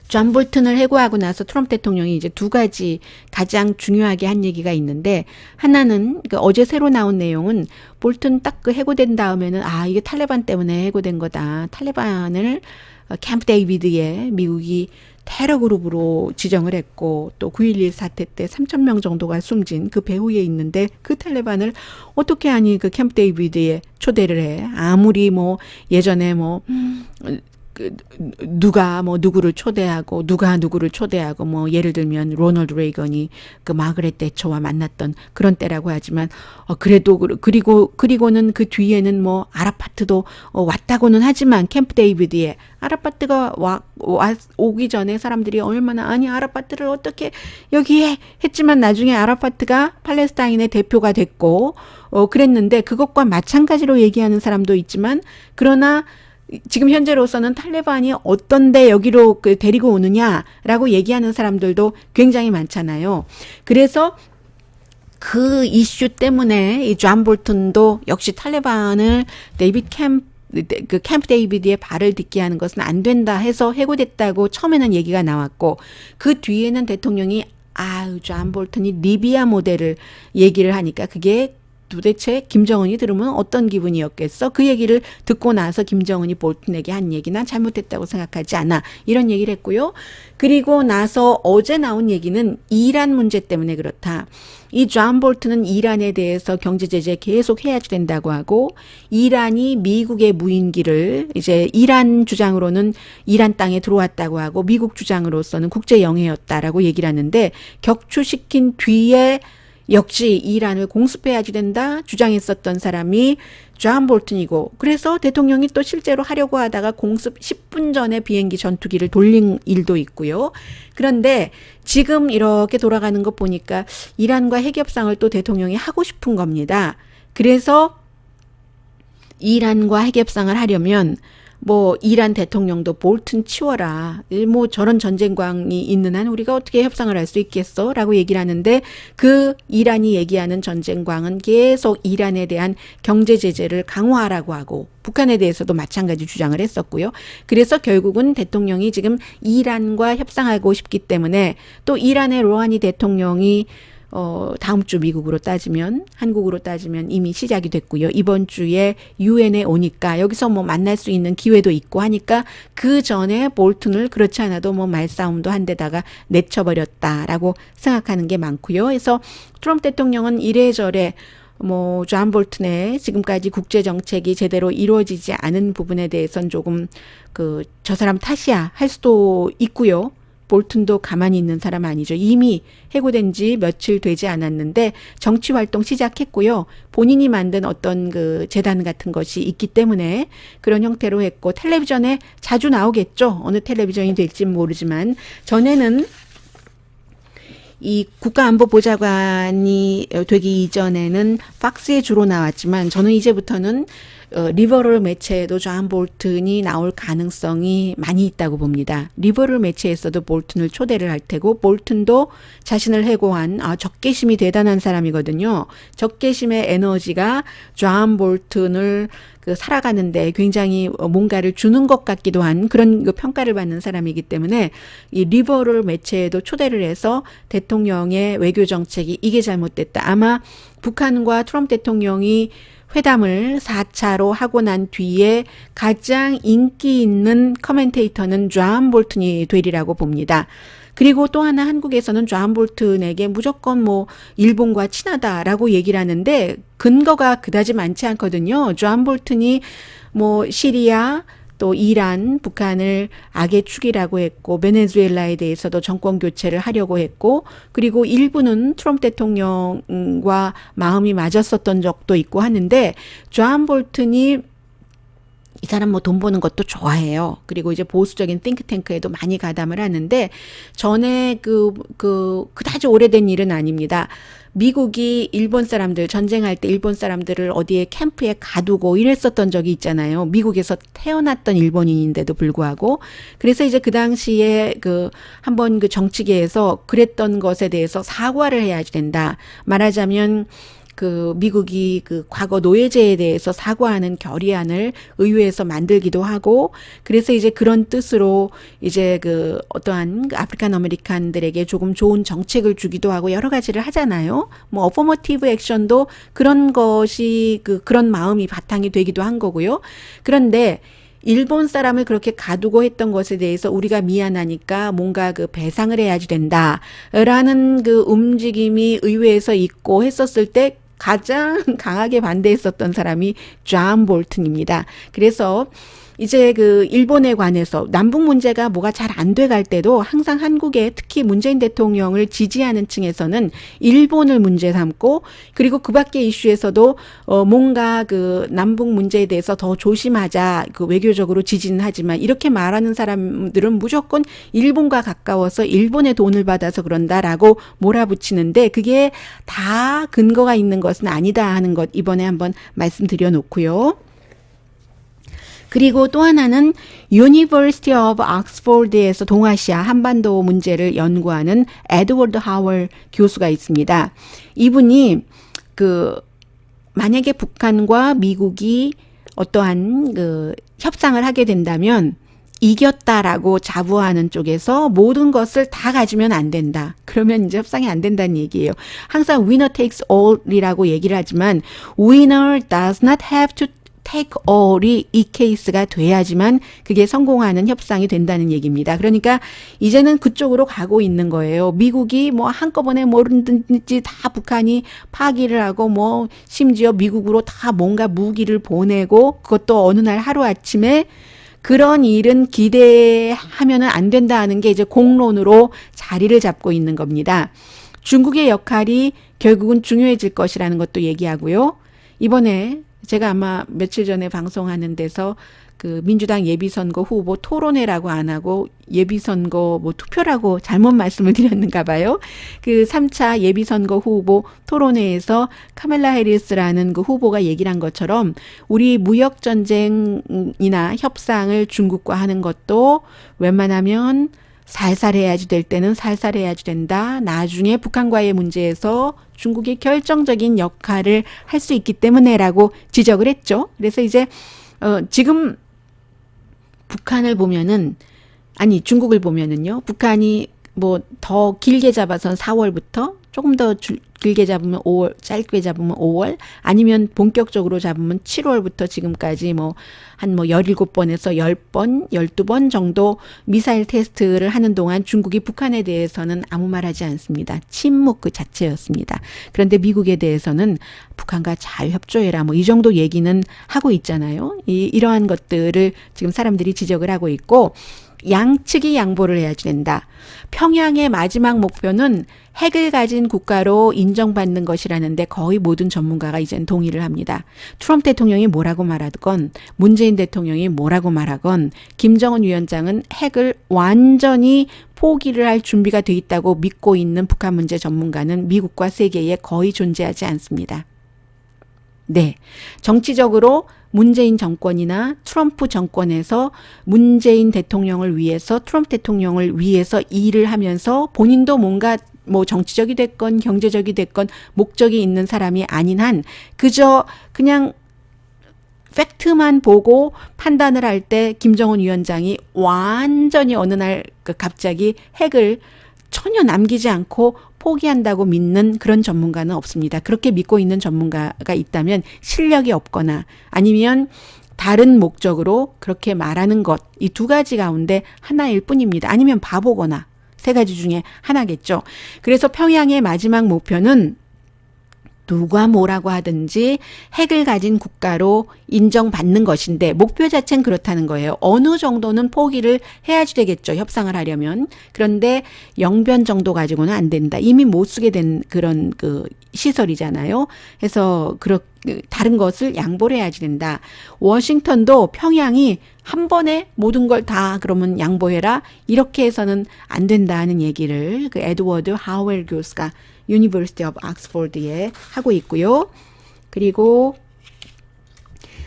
존 볼튼을 해고하고 나서 트럼프 대통령이 이제 두 가지 가장 중요하게 한 얘기가 있는데, 하나는 어제 새로 나온 내용은 볼튼 딱 그 해고된 다음에는 이게 탈레반 때문에 해고된 거다. 탈레반을 캠프 데이비드에 미국이 테러 그룹으로 지정을 했고, 또 9.11 사태 때 3,000명 정도가 숨진 그 배후에 있는데 그 탈레반을 어떻게 하니 그 캠프 데이비드에 초대를 해. 아무리 뭐 예전에 누가 누구를 초대하고 누가 누구를 초대하고 예를 들면 로널드 레이건이 그 마그렛 대처와 만났던 그런 때라고 하지만 그래도 그리고는 그 뒤에는 아라파트도 왔다고는 하지만 캠프 데이비드에 아라파트가 오기 전에 사람들이 얼마나 아라파트를 어떻게 여기에 했지만 나중에 아라파트가 팔레스타인의 대표가 됐고 그랬는데 그것과 마찬가지로 얘기하는 사람도 있지만, 그러나 지금 현재로서는 탈레반이 어떤데 여기로 데리고 오느냐라고 얘기하는 사람들도 굉장히 많잖아요. 그래서 그 이슈 때문에 이 존 볼튼도 역시 탈레반을 캠프 데이비드의 발을 딛게 하는 것은 안 된다 해서 해고됐다고 처음에는 얘기가 나왔고, 그 뒤에는 대통령이 존 볼튼이 리비아 모델을 얘기를 하니까 그게 도대체 김정은이 들으면 어떤 기분이었겠어? 그 얘기를 듣고 나서 김정은이 볼튼에게 한 얘기나 잘못했다고 생각하지 않아. 이런 얘기를 했고요. 그리고 나서 어제 나온 얘기는 이란 문제 때문에 그렇다. 이 존 볼튼은 이란에 대해서 경제 제재 계속 해야지 된다고 하고, 이란이 미국의 무인기를 이제 이란 주장으로는 이란 땅에 들어왔다고 하고 미국 주장으로서는 국제 영해였다라고 얘기를 하는데, 격추시킨 뒤에 역시 이란을 공습해야지 된다 주장했었던 사람이 존 볼튼이고, 그래서 대통령이 또 실제로 하려고 하다가 공습 10분 전에 비행기 전투기를 돌린 일도 있고요. 그런데 지금 이렇게 돌아가는 거 보니까 이란과 핵협상을 또 대통령이 하고 싶은 겁니다. 그래서 이란과 핵협상을 하려면 이란 대통령도 볼튼 치워라. 저런 전쟁광이 있는 한 우리가 어떻게 협상을 할 수 있겠어? 라고 얘기를 하는데, 그 이란이 얘기하는 전쟁광은 계속 이란에 대한 경제 제재를 강화하라고 하고, 북한에 대해서도 마찬가지 주장을 했었고요. 그래서 결국은 대통령이 지금 이란과 협상하고 싶기 때문에, 또 이란의 로하니 대통령이 다음 주 미국으로 따지면, 한국으로 따지면 이미 시작이 됐고요. 이번 주에 유엔에 오니까 여기서 만날 수 있는 기회도 있고 하니까 그 전에 볼튼을 그렇지 않아도 말싸움도 한 데다가 내쳐버렸다라고 생각하는 게 많고요. 그래서 트럼프 대통령은 이래저래 존 볼튼의 지금까지 국제 정책이 제대로 이루어지지 않은 부분에 대해서는 조금 저 사람 탓이야 할 수도 있고요. 볼튼도 가만히 있는 사람 아니죠. 이미 해고된 지 며칠 되지 않았는데 정치 활동 시작했고요. 본인이 만든 어떤 그 재단 같은 것이 있기 때문에 그런 형태로 했고, 텔레비전에 자주 나오겠죠. 어느 텔레비전이 될지는 모르지만, 전에는 이 국가안보보좌관이 되기 이전에는 팍스에 주로 나왔지만, 저는 이제부터는 리버럴 매체에도 존 볼튼이 나올 가능성이 많이 있다고 봅니다. 리버럴 매체에서도 볼튼을 초대를 할 테고, 볼튼도 자신을 해고한 적개심이 대단한 사람이거든요. 적개심의 에너지가 존 볼튼을 살아가는데 굉장히 뭔가를 주는 것 같기도 한 그런 평가를 받는 사람이기 때문에 이 리버럴 매체에도 초대를 해서 대통령의 외교 정책이 이게 잘못됐다. 아마 북한과 트럼프 대통령이 회담을 4차로 하고 난 뒤에 가장 인기 있는 커멘테이터는 존 볼튼이 되리라고 봅니다. 그리고 또 하나, 한국에서는 존 볼튼에게 무조건 일본과 친하다라고 얘기를 하는데 근거가 그다지 많지 않거든요. 존 볼튼이 시리아, 또 이란, 북한을 악의 축이라고 했고, 베네수엘라에 대해서도 정권 교체를 하려고 했고, 그리고 일부는 트럼프 대통령과 마음이 맞았었던 적도 있고 하는데, 존 볼튼이 이 사람 돈 버는 것도 좋아해요. 그리고 이제 보수적인 띵크탱크에도 많이 가담을 하는데, 전에 그다지 오래된 일은 아닙니다. 미국이 일본 사람들 전쟁할 때 일본 사람들을 어디에 캠프에 가두고 이랬었던 적이 있잖아요. 미국에서 태어났던 일본인인데도 불구하고. 그래서 이제 그 당시에 그 한번 그 정치계에서 그랬던 것에 대해서 사과를 해야지 된다. 말하자면 그 미국이 그 과거 노예제에 대해서 사과하는 결의안을 의회에서 만들기도 하고, 그래서 이제 그런 뜻으로 이제 그 어떠한 그 아프리칸 아메리칸들에게 조금 좋은 정책을 주기도 하고 여러 가지를 하잖아요. 뭐 어퍼머티브 액션도 그런 것이 그런 마음이 바탕이 되기도 한 거고요. 그런데 일본 사람을 그렇게 가두고 했던 것에 대해서 우리가 미안하니까 뭔가 그 배상을 해야지 된다라는 그 움직임이 의회에서 있고 했었을 때 가장 강하게 반대했었던 사람이 존 볼튼입니다. 그래서 이제 그 일본에 관해서 남북 문제가 뭐가 잘 안 돼갈 때도 항상 한국에 특히 문재인 대통령을 지지하는 층에서는 일본을 문제 삼고, 그리고 그 밖의 이슈에서도 뭔가 그 남북 문제에 대해서 더 조심하자, 그 외교적으로 지지는 하지만 이렇게 말하는 사람들은 무조건 일본과 가까워서 일본의 돈을 받아서 그런다라고 몰아붙이는데, 그게 다 근거가 있는 것은 아니다 하는 것 이번에 한번 말씀드려 놓고요. 그리고 또 하나는 University of Oxford에서 동아시아 한반도 문제를 연구하는 에드워드 하월 교수가 있습니다. 이분이 그 만약에 북한과 미국이 어떠한 그 협상을 하게 된다면 이겼다라고 자부하는 쪽에서 모든 것을 다 가지면 안 된다. 그러면 이제 협상이 안 된다는 얘기예요. 항상 winner takes all이라고 얘기를 하지만 winner does not have to take all이 이 케이스가 돼야지만 그게 성공하는 협상이 된다는 얘기입니다. 그러니까 이제는 그쪽으로 가고 있는 거예요. 미국이 뭐 한꺼번에 뭐든지 다 북한이 파기를 하고 뭐 심지어 미국으로 다 뭔가 무기를 보내고, 그것도 어느 날 하루아침에 그런 일은 기대하면은 안 된다 하는 게 이제 공론으로 자리를 잡고 있는 겁니다. 중국의 역할이 결국은 중요해질 것이라는 것도 얘기하고요. 이번에 제가 아마 며칠 전에 방송하는 데서 그 민주당 예비선거 후보 토론회라고 안 하고 예비선거 뭐 투표라고 잘못 말씀을 드렸는가 봐요. 그 3차 예비선거 후보 토론회에서 카멜라 해리스라는 그 후보가 얘기를 한 것처럼 우리 무역전쟁이나 협상을 중국과 하는 것도 웬만하면 살살 해야지 될 때는 살살 해야지 된다. 나중에 북한과의 문제에서 중국이 결정적인 역할을 할 수 있기 때문에라고 지적을 했죠. 그래서 이제 지금 북한을 보면은, 아니 중국을 보면은요, 북한이 뭐 더 길게 잡아선 4월부터 조금 더 길게 잡으면 5월, 짧게 잡으면 5월, 아니면 본격적으로 잡으면 7월부터 지금까지 뭐 한 17번에서 10번, 12번 정도 미사일 테스트를 하는 동안 중국이 북한에 대해서는 아무 말 하지 않습니다. 침묵 그 자체였습니다. 그런데 미국에 대해서는 북한과 잘 협조해라 뭐 이 정도 얘기는 하고 있잖아요. 이러한 것들을 지금 사람들이 지적을 하고 있고, 양측이 양보를 해야 된다. 평양의 마지막 목표는 핵을 가진 국가로 인정받는 것이라는데 거의 모든 전문가가 이젠 동의를 합니다. 트럼프 대통령이 뭐라고 말하건, 문재인 대통령이 뭐라고 말하건, 김정은 위원장은 핵을 완전히 포기를 할 준비가 돼 있다고 믿고 있는 북한 문제 전문가는 미국과 세계에 거의 존재하지 않습니다. 네, 정치적으로 문재인 정권이나 트럼프 정권에서 문재인 대통령을 위해서, 트럼프 대통령을 위해서 일을 하면서 본인도 뭔가 뭐 정치적이 됐건 경제적이 됐건 목적이 있는 사람이 아닌 한 그저 그냥 팩트만 보고 판단을 할 때 김정은 위원장이 완전히 어느 날 갑자기 핵을 전혀 남기지 않고 포기한다고 믿는 그런 전문가는 없습니다. 그렇게 믿고 있는 전문가가 있다면 실력이 없거나 아니면 다른 목적으로 그렇게 말하는 것, 이 두 가지 가운데 하나일 뿐입니다. 아니면 바보거나 세 가지 중에 하나겠죠. 그래서 평양의 마지막 목표는 누가 뭐라고 하든지 핵을 가진 국가로 인정받는 것인데, 목표 자체는 그렇다는 거예요. 어느 정도는 포기를 해야지 되겠죠, 협상을 하려면. 그런데 영변 정도 가지고는 안 된다. 이미 못 쓰게 된 그런 그 시설이잖아요. 그래서 다른 것을 양보를 해야지 된다. 워싱턴도 평양이 한 번에 모든 걸 다 그러면 양보해라. 이렇게 해서는 안 된다는 얘기를 그 에드워드 하웰 교수가 유니버시티 오브 옥스포드에 하고 있고요. 그리고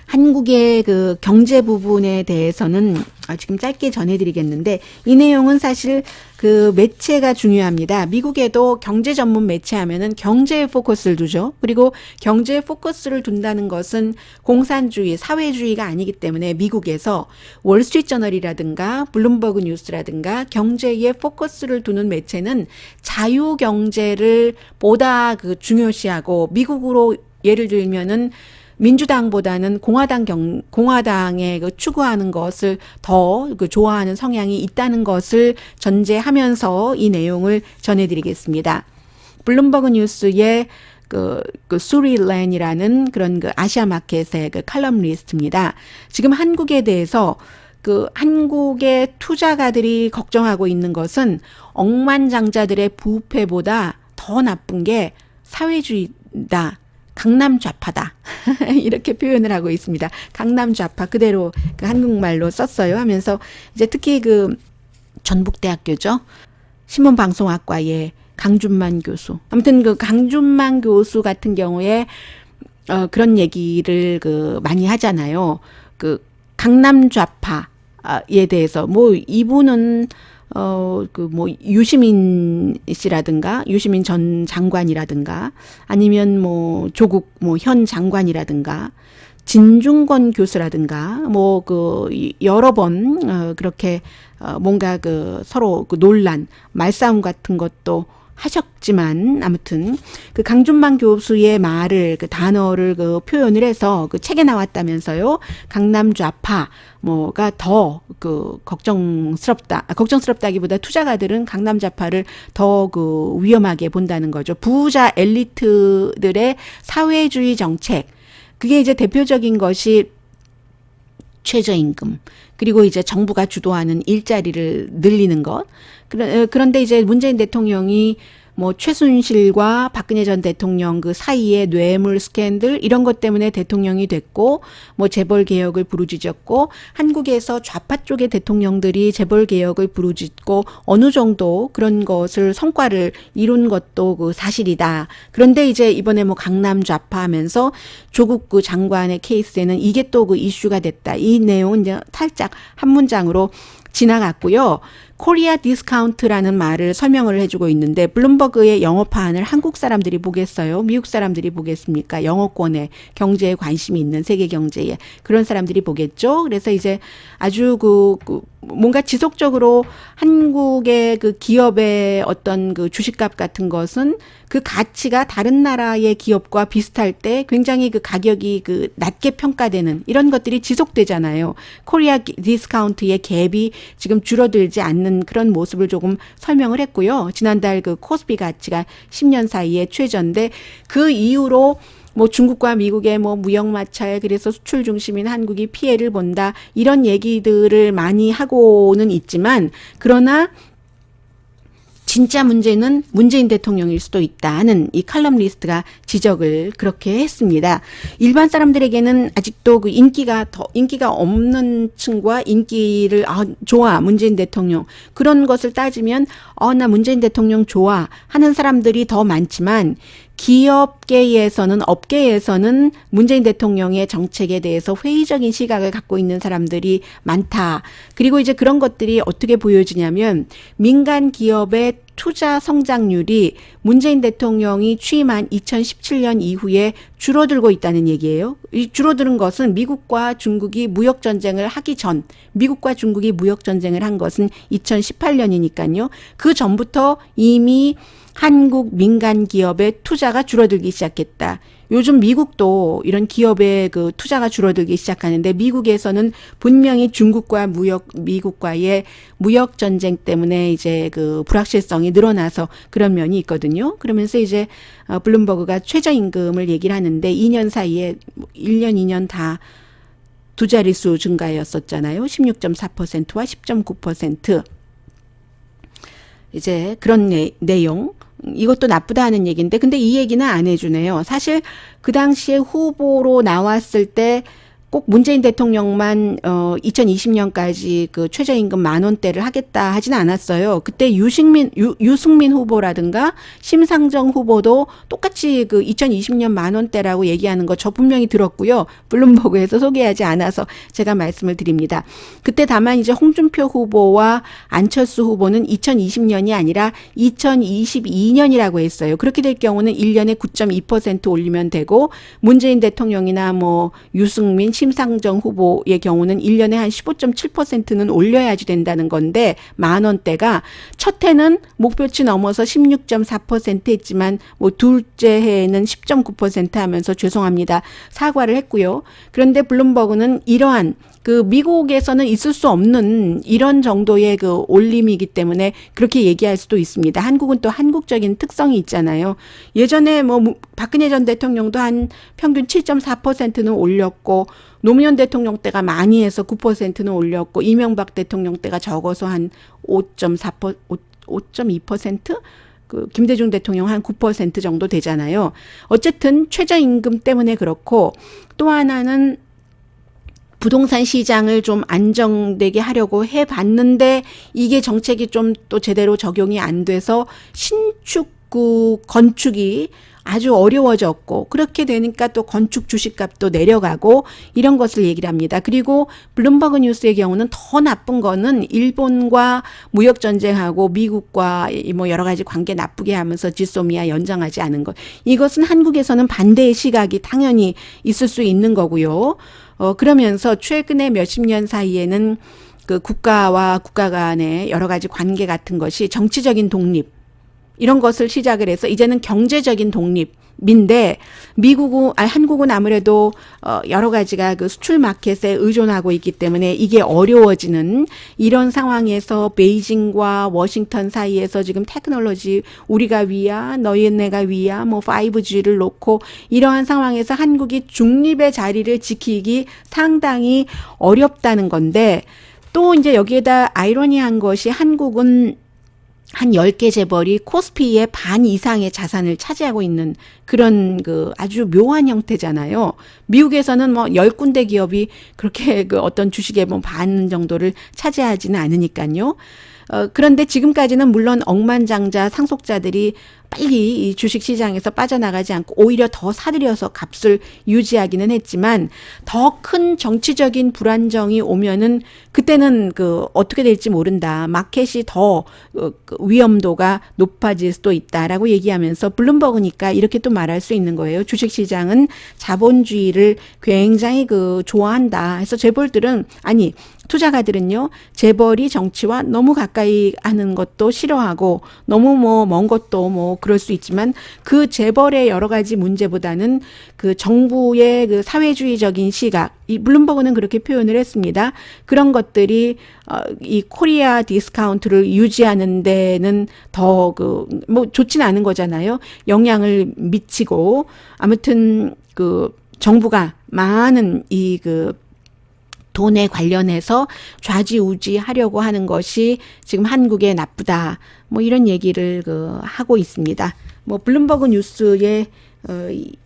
한국의 그 경제 부분에 대해서는 지금 짧게 전해드리겠는데, 이 내용은 사실 그 매체가 중요합니다. 미국에도 경제 전문 매체 하면은 경제에 포커스를 두죠. 그리고 경제에 포커스를 둔다는 것은 공산주의, 사회주의가 아니기 때문에 미국에서 월스트리트저널이라든가 블룸버그 뉴스라든가 경제에 포커스를 두는 매체는 자유경제를 보다 그 중요시하고, 미국으로 예를 들면은 민주당보다는 공화당의 그 추구하는 것을 더 그 좋아하는 성향이 있다는 것을 전제하면서 이 내용을 전해드리겠습니다. 블룸버그 뉴스의 수리 랜이라는 그런 그 아시아 마켓의 그 칼럼니스트입니다. 지금 한국에 대해서 한국의 투자가들이 걱정하고 있는 것은 억만장자들의 부패보다 더 나쁜 게 사회주의다. 강남 좌파다. 이렇게 표현을 하고 있습니다. 강남 좌파 그대로 그 한국말로 썼어요. 하면서 이제 특히 그 전북대학교죠. 신문방송학과의 강준만 교수. 아무튼 그 강준만 교수 같은 경우에 그런 얘기를 많이 하잖아요. 그 강남 좌파에 대해서 뭐 이분은 유시민 씨라든가, 유시민 전 장관이라든가, 아니면 조국 현 장관이라든가, 진중권 교수라든가, 여러 번, 그렇게, 뭔가 서로 논란, 말싸움 같은 것도 하셨지만, 아무튼, 강준만 교수의 말을, 단어를 표현을 해서 책에 나왔다면서요. 강남 좌파가 더 걱정스럽다기보다 투자가들은 강남 좌파를 더 위험하게 본다는 거죠. 부자 엘리트들의 사회주의 정책. 그게 이제 대표적인 것이 최저임금, 그리고 이제 정부가 주도하는 일자리를 늘리는 것. 그런데 이제 문재인 대통령이 최순실과 박근혜 전 대통령 그 사이에 뇌물 스캔들 이런 것 때문에 대통령이 됐고, 재벌 개혁을 부르짖었고, 한국에서 좌파 쪽의 대통령들이 재벌 개혁을 부르짖고 어느 정도 그런 것을 성과를 이룬 것도 사실이다. 그런데 이제 이번에 강남 좌파 하면서 조국 장관의 케이스에는 이게 또 이슈가 됐다. 이 내용은 이제 살짝 한 문장으로 지나갔고요. 코리아 디스카운트라는 말을 설명을 해주고 있는데, 블룸버그의 영어판을 한국 사람들이 보겠어요? 미국 사람들이 보겠습니까? 영어권에 경제에 관심이 있는, 세계 경제에 그런 사람들이 보겠죠. 그래서 이제 아주 뭔가 지속적으로 한국의 기업의 어떤 주식값 같은 것은 그 가치가 다른 나라의 기업과 비슷할 때 굉장히 가격이 낮게 평가되는 이런 것들이 지속되잖아요. 코리아 디스카운트의 갭이 지금 줄어들지 않는 그런 모습을 조금 설명을 했고요. 지난달 코스피 가치가 10년 사이에 최저인데, 그 이후로 중국과 미국의 무역 마찰, 그래서 수출 중심인 한국이 피해를 본다, 이런 얘기들을 많이 하고는 있지만, 그러나 진짜 문제는 문재인 대통령일 수도 있다는 이 칼럼니스트가 지적을 그렇게 했습니다. 일반 사람들에게는 아직도 인기가 없는 층과 인기를 좋아 문재인 대통령 그런 것을 따지면 나 문재인 대통령 좋아 하는 사람들이 더 많지만, 기업계에서는, 업계에서는 문재인 대통령의 정책에 대해서 회의적인 시각을 갖고 있는 사람들이 많다. 그리고 이제 그런 것들이 어떻게 보여지냐면, 민간 기업의 투자 성장률이 문재인 대통령이 취임한 2017년 이후에 줄어들고 있다는 얘기예요. 이 줄어드는 것은 미국과 중국이 무역 전쟁을 하기 전, 미국과 중국이 무역 전쟁을 한 것은 2018년이니까요. 그 전부터 이미 한국 민간 기업의 투자가 줄어들기 시작했다. 요즘 미국도 이런 기업의 투자가 줄어들기 시작하는데, 미국에서는 분명히 미국과의 무역 전쟁 때문에 이제 불확실성이 늘어나서 그런 면이 있거든요. 그러면서 이제 블룸버그가 최저임금을 얘기를 하는데, 2년 사이에 1년, 2년 다 두 자릿수 증가였었잖아요. 16.4%와 10.9%. 이제 그런 내용. 이것도 나쁘다 하는 얘기인데, 근데 이 얘기는 안 해주네요. 사실 그 당시에 후보로 나왔을 때 꼭 문재인 대통령만 2020년까지 그 최저임금 10,000원대를 하겠다 하진 않았어요. 그때 유승민 후보라든가 심상정 후보도 똑같이 그 2020년 10,000원대라고 얘기하는 거 저 분명히 들었고요. 블룸버그에서 소개하지 않아서 제가 말씀을 드립니다. 그때 다만 이제 홍준표 후보와 안철수 후보는 2020년이 아니라 2022년이라고 했어요. 그렇게 될 경우는 1년에 9.2% 올리면 되고, 문재인 대통령이나 뭐 유승민 심상정 후보의 경우는 1년에 한 15.7%는 올려야지 된다는 건데, 10,000원대가 첫 해는 목표치 넘어서 16.4% 했지만 뭐 둘째 해에는 10.9% 하면서 죄송합니다, 사과를 했고요. 그런데 블룸버그는 이러한 그 미국에서는 있을 수 없는 이런 정도의 그 올림이기 때문에 그렇게 얘기할 수도 있습니다. 한국은 또 한국적인 특성이 있잖아요. 예전에 뭐 박근혜 전 대통령도 한 평균 7.4%는 올렸고, 노무현 대통령 때가 많이 해서 9%는 올렸고, 이명박 대통령 때가 적어서 한 5.2%? 그 김대중 대통령 한 9% 정도 되잖아요. 어쨌든 최저임금 때문에 그렇고, 또 하나는 부동산 시장을 좀 안정되게 하려고 해봤는데 이게 정책이 좀 또 제대로 적용이 안 돼서 신축 건축이 아주 어려워졌고, 그렇게 되니까 또 건축 주식값도 내려가고 이런 것을 얘기를 합니다. 그리고 블룸버그 뉴스의 경우는 더 나쁜 거는 일본과 무역 전쟁하고 미국과 뭐 여러 가지 관계 나쁘게 하면서 지소미아 연장하지 않은 것. 이것은 한국에서는 반대의 시각이 당연히 있을 수 있는 거고요. 그러면서 최근에 몇십 년 사이에는 그 국가와 국가 간의 여러 가지 관계 같은 것이 정치적인 독립, 이런 것을 시작을 해서 이제는 경제적인 독립인데, 한국은 아무래도 여러 가지가 그 수출 마켓에 의존하고 있기 때문에 이게 어려워지는 이런 상황에서 베이징과 워싱턴 사이에서 지금 테크놀로지 우리가 위야 너희네가 위야 뭐 5G를 놓고 이러한 상황에서 한국이 중립의 자리를 지키기 상당히 어렵다는 건데, 또 이제 여기에다 아이러니한 것이 한국은 한 10개 재벌이 코스피의 반 이상의 자산을 차지하고 있는 그런 그 아주 묘한 형태잖아요. 미국에서는 뭐 10군데 기업이 그렇게 그 어떤 주식의 뭐 반 정도를 차지하지는 않으니까요. 그런데 지금까지는 물론 억만장자 상속자들이 빨리 이 주식 시장에서 빠져나가지 않고 오히려 더 사들여서 값을 유지하기는 했지만, 더 큰 정치적인 불안정이 오면은 그때는 그 어떻게 될지 모른다. 마켓이 더 위험도가 높아질 수도 있다라고 얘기하면서, 블룸버그니까 이렇게 또 말할 수 있는 거예요. 주식 시장은 자본주의를 굉장히 그 좋아한다 해서 재벌들은, 아니 투자가들은요, 재벌이 정치와 너무 가까이 하는 것도 싫어하고 너무 뭐 먼 것도 뭐 그럴 수 있지만, 그 재벌의 여러 가지 문제보다는 그 정부의 그 사회주의적인 시각, 이 블룸버그는 그렇게 표현을 했습니다. 그런 것들이 이 코리아 디스카운트를 유지하는 데는 더 그 뭐 좋지는 않은 거잖아요. 영향을 미치고, 아무튼 그 정부가 많은 이 그 돈에 관련해서 좌지우지 하려고 하는 것이 지금 한국에 나쁘다. 뭐 이런 얘기를 하고 있습니다. 뭐 블룸버그 뉴스의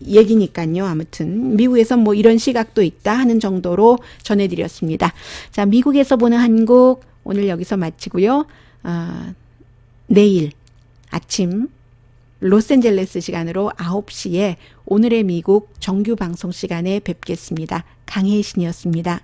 얘기니까요. 아무튼 미국에서 뭐 이런 시각도 있다 하는 정도로 전해드렸습니다. 자, 미국에서 보는 한국 오늘 여기서 마치고요. 내일 아침 로스앤젤레스 시간으로 9시에 오늘의 미국 정규 방송 시간에 뵙겠습니다. 강혜신이었습니다.